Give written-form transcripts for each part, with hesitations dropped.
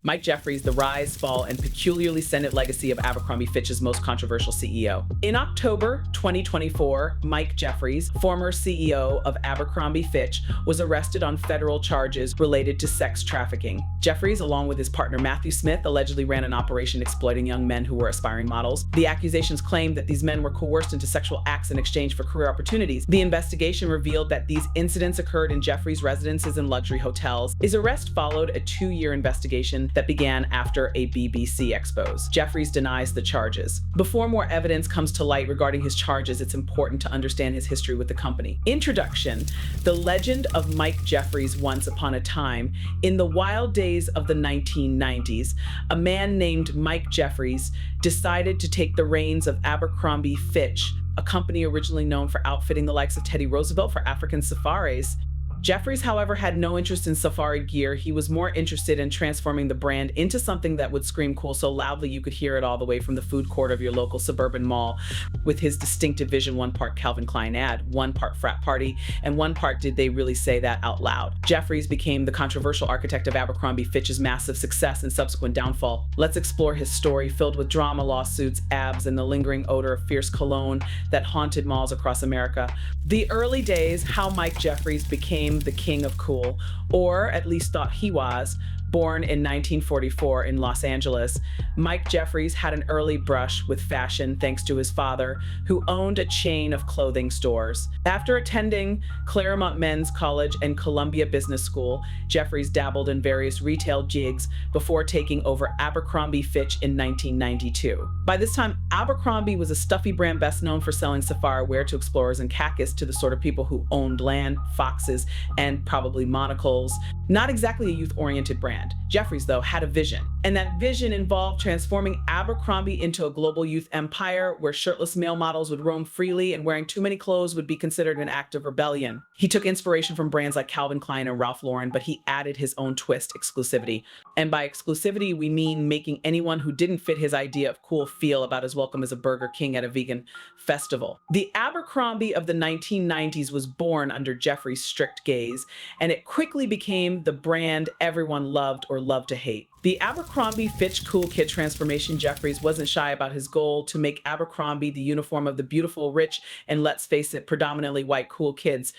Mike Jeffries, the rise, fall, and peculiarly scented legacy of Abercrombie Fitch's most controversial CEO. In October 2024, Mike Jeffries, former CEO of Abercrombie Fitch, was arrested on federal charges related to sex trafficking. Jeffries, along with his partner Matthew Smith, allegedly ran an operation exploiting young men who were aspiring models. The accusations claimed that these men were coerced into sexual acts in exchange for career opportunities. The investigation revealed that these incidents occurred in Jeffries' residences and luxury hotels. His arrest followed a 2-year investigation that began after a BBC expose. Jeffries denies the charges. Before more evidence comes to light regarding his charges, it's important to understand his history with the company. Introduction: the legend of Mike Jeffries. Once upon a time, in the wild days of the 1990s, a man named Mike Jeffries decided to take the reins of Abercrombie Fitch, a company originally known for outfitting the likes of Teddy Roosevelt for African safaris. Jeffries, however, had no interest in safari gear. He was more interested in transforming the brand into something that would scream cool so loudly you could hear it all the way from the food court of your local suburban mall. With his distinctive vision, one part Calvin Klein ad, one part frat party, and one part did they really say that out loud. Jeffries became the controversial architect of Abercrombie Fitch's massive success and subsequent downfall. Let's explore his story, filled with drama, lawsuits, abs, and the lingering odor of fierce cologne that haunted malls across America. The early days, how Mike Jeffries became the king of cool, or at least thought he was. Born in 1944 in Los Angeles, Mike Jeffries had an early brush with fashion thanks to his father, who owned a chain of clothing stores. After attending Claremont Men's College and Columbia Business School, Jeffries dabbled in various retail gigs before taking over Abercrombie Fitch in 1992. By this time, Abercrombie was a stuffy brand best known for selling safari wear to explorers and khakis to the sort of people who owned land, foxes, and probably monocles. Not exactly a youth-oriented brand. Jeffries, though, had a vision, and that vision involved transforming Abercrombie into a global youth empire where shirtless male models would roam freely and wearing too many clothes would be considered an act of rebellion. He took inspiration from brands like Calvin Klein and Ralph Lauren, but he added his own twist: exclusivity. And by exclusivity, we mean making anyone who didn't fit his idea of cool feel about as welcome as a Burger King at a vegan festival. The Abercrombie of the 1990s was born under Jeffries' strict gaze, and it quickly became the brand everyone loved or loved to hate. The Abercrombie Fitch cool kid transformation. Jeffries wasn't shy about his goal to make Abercrombie the uniform of the beautiful, rich, and let's face it, predominantly white cool kids.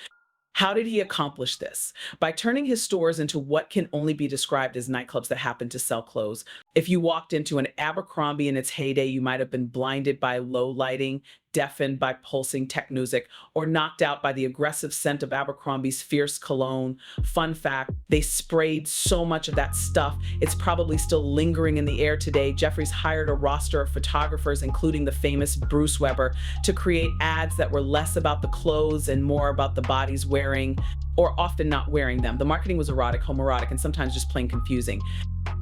How did he accomplish this? By turning his stores into what can only be described as nightclubs that happen to sell clothes. If you walked into an Abercrombie in its heyday, you might have been blinded by low lighting, deafened by pulsing tech music, or knocked out by the aggressive scent of Abercrombie's fierce cologne. Fun fact, they sprayed so much of that stuff, it's probably still lingering in the air today. Jeffries hired a roster of photographers, including the famous Bruce Weber, to create ads that were less about the clothes and more about the bodies wearing, or often not wearing them. The marketing was erotic, homoerotic, and sometimes just plain confusing.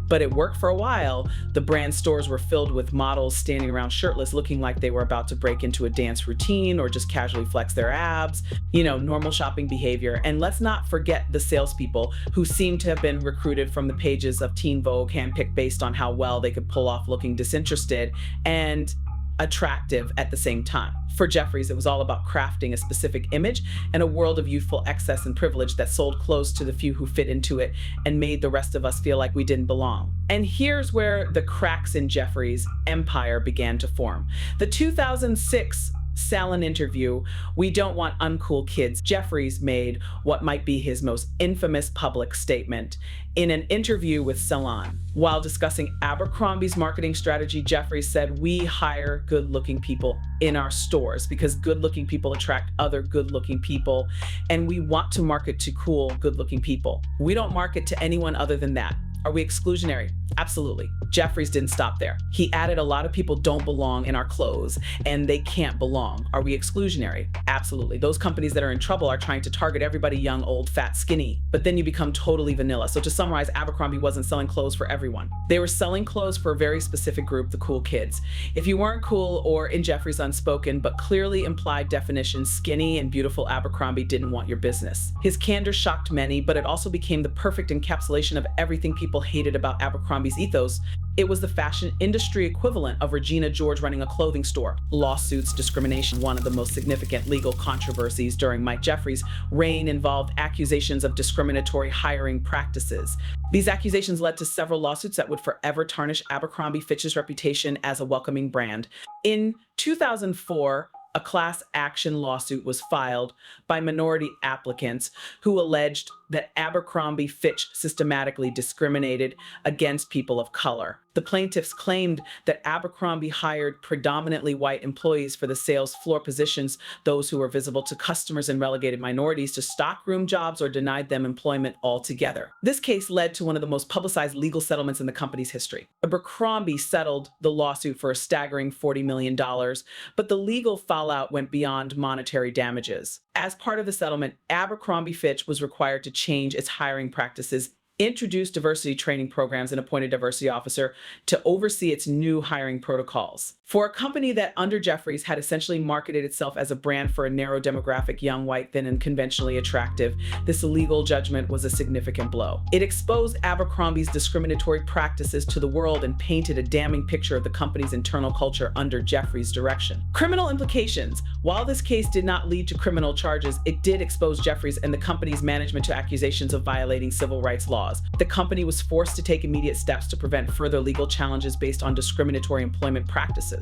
But it worked for a while. The brand stores were filled with models standing around shirtless, looking like they were about to break into a dance routine or just casually flex their abs. You know, normal shopping behavior. And let's not forget the salespeople, who seemed to have been recruited from the pages of Teen Vogue, handpicked based on how well they could pull off looking disinterested and attractive at the same time. For Jeffries, it was all about crafting a specific image and a world of youthful excess and privilege that sold clothes to the few who fit into it and made the rest of us feel like we didn't belong. And here's where the cracks in Jeffries' empire began to form. The 2006 Salon interview, "We don't want uncool kids," Jeffries made what might be his most infamous public statement. In an interview with Salon, while discussing Abercrombie's marketing strategy, Jeffries said, "We hire good-looking people in our stores because good-looking people attract other good-looking people, and we want to market to cool, good-looking people. We don't market to anyone other than that." Are we exclusionary? Absolutely. Jeffries didn't stop there. He added, "A lot of people don't belong in our clothes and they can't belong. Are we exclusionary?" Absolutely. Those companies that are in trouble are trying to target everybody young, old, fat, skinny. But then you become totally vanilla. So to summarize, Abercrombie wasn't selling clothes for everyone. They were selling clothes for a very specific group, the cool kids. If you weren't cool, or in Jeffries' unspoken but clearly implied definition, skinny and beautiful, Abercrombie didn't want your business. His candor shocked many, but it also became the perfect encapsulation of everything people hated about Abercrombie's ethos. It was the fashion industry equivalent of Regina George running a clothing store. Lawsuits, discrimination. One of the most significant legal controversies during Mike Jeffries' reign involved accusations of discriminatory hiring practices. These accusations led to several lawsuits that would forever tarnish Abercrombie Fitch's reputation as a welcoming brand. In 2004, a class action lawsuit was filed by minority applicants who alleged that Abercrombie Fitch systematically discriminated against people of color. The plaintiffs claimed that Abercrombie hired predominantly white employees for the sales floor positions, those who were visible to customers, and relegated minorities to stockroom jobs or denied them employment altogether. This case led to one of the most publicized legal settlements in the company's history. Abercrombie settled the lawsuit for a staggering $40 million, but the legal fallout went beyond monetary damages. As part of the settlement, Abercrombie Fitch was required to change its hiring practices, introduced diversity training programs, and appointed a diversity officer to oversee its new hiring protocols. For a company that, under Jeffries, had essentially marketed itself as a brand for a narrow demographic, young, white, thin, and conventionally attractive, this legal judgment was a significant blow. It exposed Abercrombie's discriminatory practices to the world and painted a damning picture of the company's internal culture under Jeffries' direction. Criminal implications. While this case did not lead to criminal charges, it did expose Jeffries and the company's management to accusations of violating civil rights laws. The company was forced to take immediate steps to prevent further legal challenges based on discriminatory employment practices.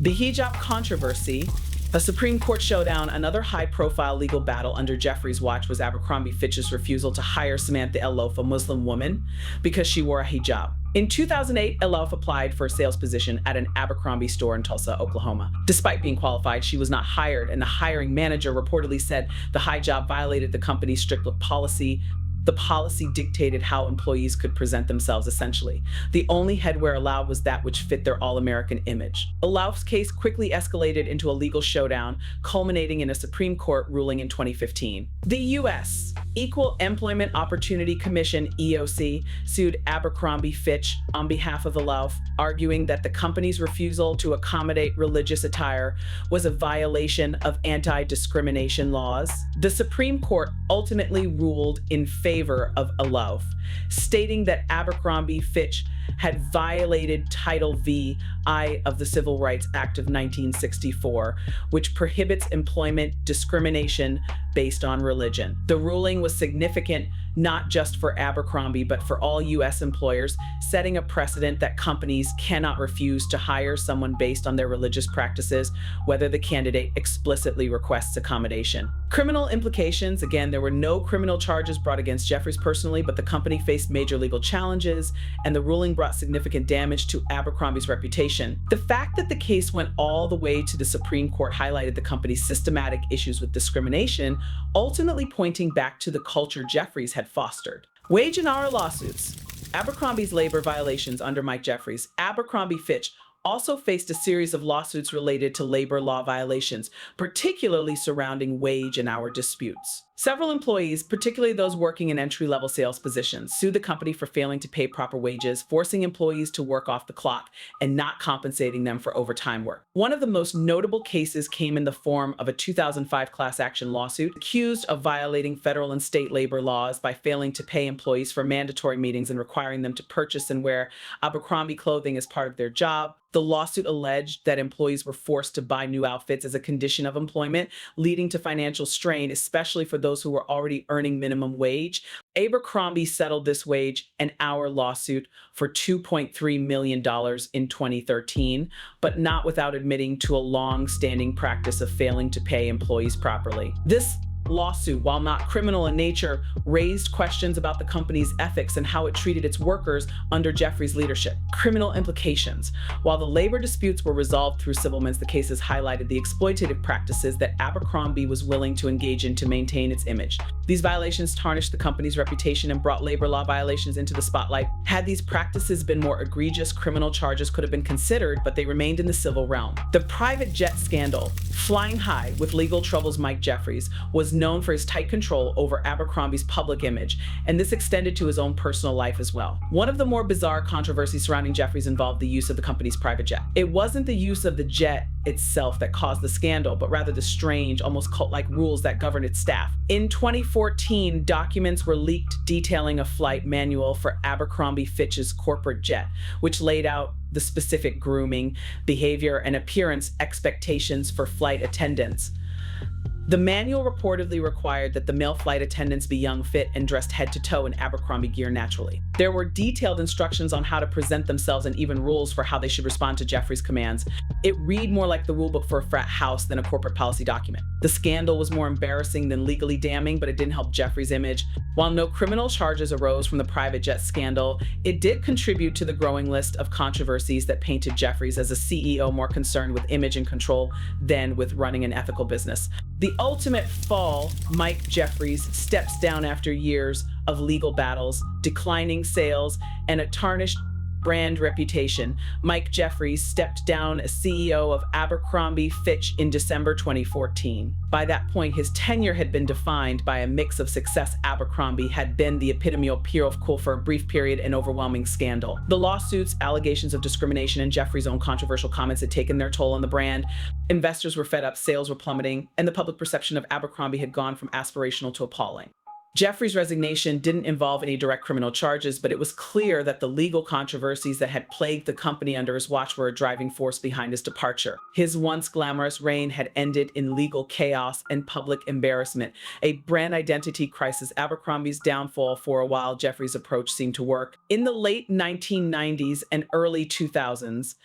The hijab controversy. A Supreme Court showdown. Another high-profile legal battle under Jeffries' watch was Abercrombie Fitch's refusal to hire Samantha Elof, a Muslim woman, because she wore a hijab. In 2008, Elof applied for a sales position at an Abercrombie store in Tulsa, Oklahoma. Despite being qualified, she was not hired, and the hiring manager reportedly said the hijab violated the company's strict look policy. The policy dictated how employees could present themselves, essentially. The only headwear allowed was that which fit their all-American image. Elof's case quickly escalated into a legal showdown, culminating in a Supreme Court ruling in 2015. The U.S. Equal Employment Opportunity Commission, EOC, sued Abercrombie Fitch on behalf of Elof, arguing that the company's refusal to accommodate religious attire was a violation of anti-discrimination laws. The Supreme Court ultimately ruled in favor of Elof, stating that Abercrombie Fitch had violated Title VI of the Civil Rights Act of 1964, which prohibits employment discrimination based on religion. The ruling was significant not just for Abercrombie, but for all U.S. employers, setting a precedent that companies cannot refuse to hire someone based on their religious practices, whether the candidate explicitly requests accommodation. Criminal implications. Again, there were no criminal charges brought against Jeffries personally, but the company faced major legal challenges, and the ruling brought significant damage to Abercrombie's reputation. The fact that the case went all the way to the Supreme Court highlighted the company's systematic issues with discrimination, ultimately pointing back to the culture Jeffries had fostered. Wage and hour lawsuits. Abercrombie's labor violations under Mike Jeffries. Abercrombie Fitch also faced a series of lawsuits related to labor law violations, particularly surrounding wage and hour disputes. Several employees, particularly those working in entry-level sales positions, sued the company for failing to pay proper wages, forcing employees to work off the clock, and not compensating them for overtime work. One of the most notable cases came in the form of a 2005 class action lawsuit accused of violating federal and state labor laws by failing to pay employees for mandatory meetings and requiring them to purchase and wear Abercrombie clothing as part of their job. The lawsuit alleged that employees were forced to buy new outfits as a condition of employment, leading to financial strain, especially for those who were already earning minimum wage. Abercrombie settled this wage and hour lawsuit for $2.3 million in 2013, but not without admitting to a long-standing practice of failing to pay employees properly. This lawsuit, while not criminal in nature, raised questions about the company's ethics and how it treated its workers under Jeffries' leadership. Criminal implications. While the labor disputes were resolved through settlements, the cases highlighted the exploitative practices that Abercrombie was willing to engage in to maintain its image. These violations tarnished the company's reputation and brought labor law violations into the spotlight. Had these practices been more egregious, criminal charges could have been considered, but they remained in the civil realm. The private jet scandal. Flying high with legal troubles, Mike Jeffries was known for his tight control over Abercrombie's public image, and this extended to his own personal life as well. One of the more bizarre controversies surrounding Jeffries involved the use of the company's private jet. It wasn't the use of the jet itself that caused the scandal, but rather the strange, almost cult-like rules that governed its staff. In 2014, documents were leaked detailing a flight manual for Abercrombie Fitch's corporate jet, which laid out the specific grooming, behavior, and appearance expectations for flight attendants. The manual reportedly required that the male flight attendants be young, fit, and dressed head to toe in Abercrombie gear naturally. There were detailed instructions on how to present themselves and even rules for how they should respond to Jeffries' commands. It read more like the rulebook for a frat house than a corporate policy document. The scandal was more embarrassing than legally damning, but it didn't help Jeffries' image. While no criminal charges arose from the private jet scandal, it did contribute to the growing list of controversies that painted Jeffries as a CEO more concerned with image and control than with running an ethical business. The ultimate fall, Mike Jeffries steps down after years of legal battles, declining sales, and a tarnished brand reputation. Mike Jeffries stepped down as CEO of Abercrombie Fitch in December 2014. By that point, his tenure had been defined by a mix of success. Abercrombie had been the epitome of pure cool for a brief period and overwhelming scandal. The lawsuits, allegations of discrimination, and Jeffries' own controversial comments had taken their toll on the brand. Investors were fed up, sales were plummeting, and the public perception of Abercrombie had gone from aspirational to appalling. Jeffries' resignation didn't involve any direct criminal charges, but it was clear that the legal controversies that had plagued the company under his watch were a driving force behind his departure. His once glamorous reign had ended in legal chaos and public embarrassment, a brand identity crisis. Abercrombie's downfall. For a while, Jeffries' approach seemed to work. In the late 1990s and early 2000s,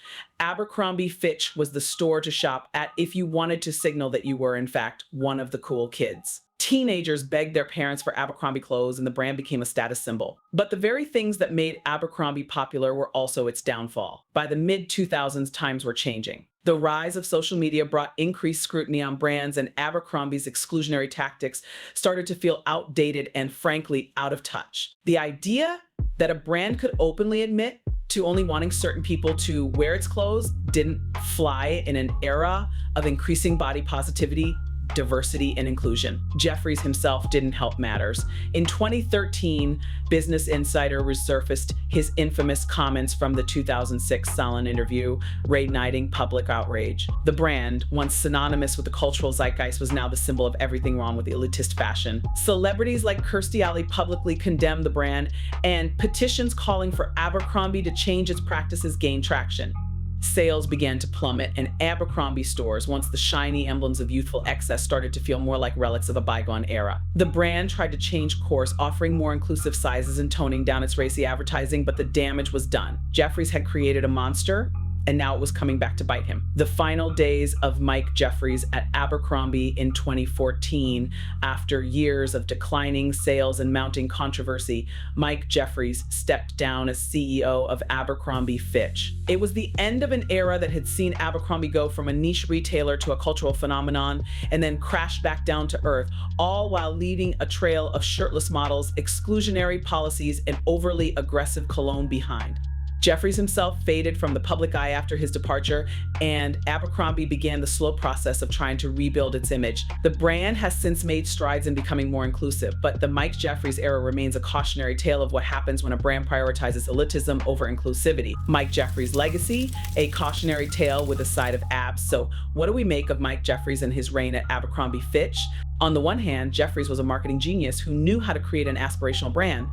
Abercrombie Fitch was the store to shop at if you wanted to signal that you were, in fact, one of the cool kids. Teenagers begged their parents for Abercrombie clothes, and the brand became a status symbol. But the very things that made Abercrombie popular were also its downfall. By the mid-2000s, times were changing. The rise of social media brought increased scrutiny on brands, and Abercrombie's exclusionary tactics started to feel outdated and, frankly, out of touch. The idea that a brand could openly admit to only wanting certain people to wear its clothes didn't fly in an era of increasing body positivity, diversity, and inclusion. Jeffries himself didn't help matters. In 2013, Business Insider resurfaced his infamous comments from the 2006 Salon interview, reigniting public outrage. The brand, once synonymous with the cultural zeitgeist, was now the symbol of everything wrong with elitist fashion. Celebrities like Kirstie Alley publicly condemned the brand, and petitions calling for Abercrombie to change its practices gained traction. Sales began to plummet, and Abercrombie stores, once the shiny emblems of youthful excess, started to feel more like relics of a bygone era. The brand tried to change course, offering more inclusive sizes and toning down its racy advertising, but the damage was done. Jeffries had created a monster, and now it was coming back to bite him. The final days of Mike Jeffries at Abercrombie in 2014, after years of declining sales and mounting controversy, Mike Jeffries stepped down as CEO of Abercrombie Fitch. It was the end of an era that had seen Abercrombie go from a niche retailer to a cultural phenomenon and then crash back down to earth, all while leaving a trail of shirtless models, exclusionary policies, and overly aggressive cologne behind. Jeffries himself faded from the public eye after his departure, and Abercrombie began the slow process of trying to rebuild its image. The brand has since made strides in becoming more inclusive, but the Mike Jeffries era remains a cautionary tale of what happens when a brand prioritizes elitism over inclusivity. Mike Jeffries' legacy, a cautionary tale with a side of abs. So what do we make of Mike Jeffries and his reign at Abercrombie Fitch? On the one hand, Jeffries was a marketing genius who knew how to create an aspirational brand.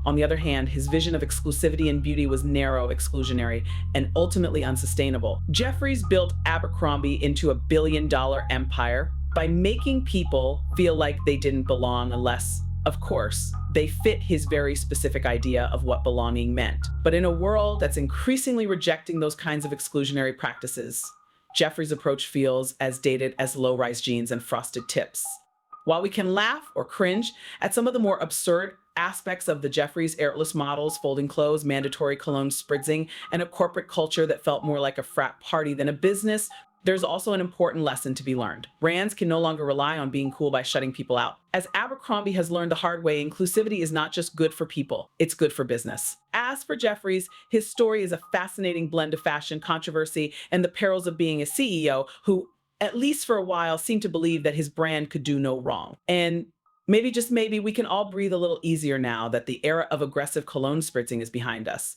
On the other hand, his vision of exclusivity and beauty was narrow, exclusionary, and ultimately unsustainable. Jeffries built Abercrombie into a billion-dollar empire by making people feel like they didn't belong unless, of course, they fit his very specific idea of what belonging meant. But in a world that's increasingly rejecting those kinds of exclusionary practices, Jeffries' approach feels as dated as low-rise jeans and frosted tips. While we can laugh or cringe at some of the more absurd aspects of the Jeffries airless models, folding clothes, mandatory cologne spritzing, and a corporate culture that felt more like a frat party than a business, there's also an important lesson to be learned. Brands can no longer rely on being cool by shutting people out. As Abercrombie has learned the hard way, inclusivity is not just good for people, it's good for business. As for Jeffries, his story is a fascinating blend of fashion, controversy, and the perils of being a CEO who, at least for a while, seemed to believe that his brand could do no wrong. And maybe, just maybe, we can all breathe a little easier now that the era of aggressive cologne spritzing is behind us.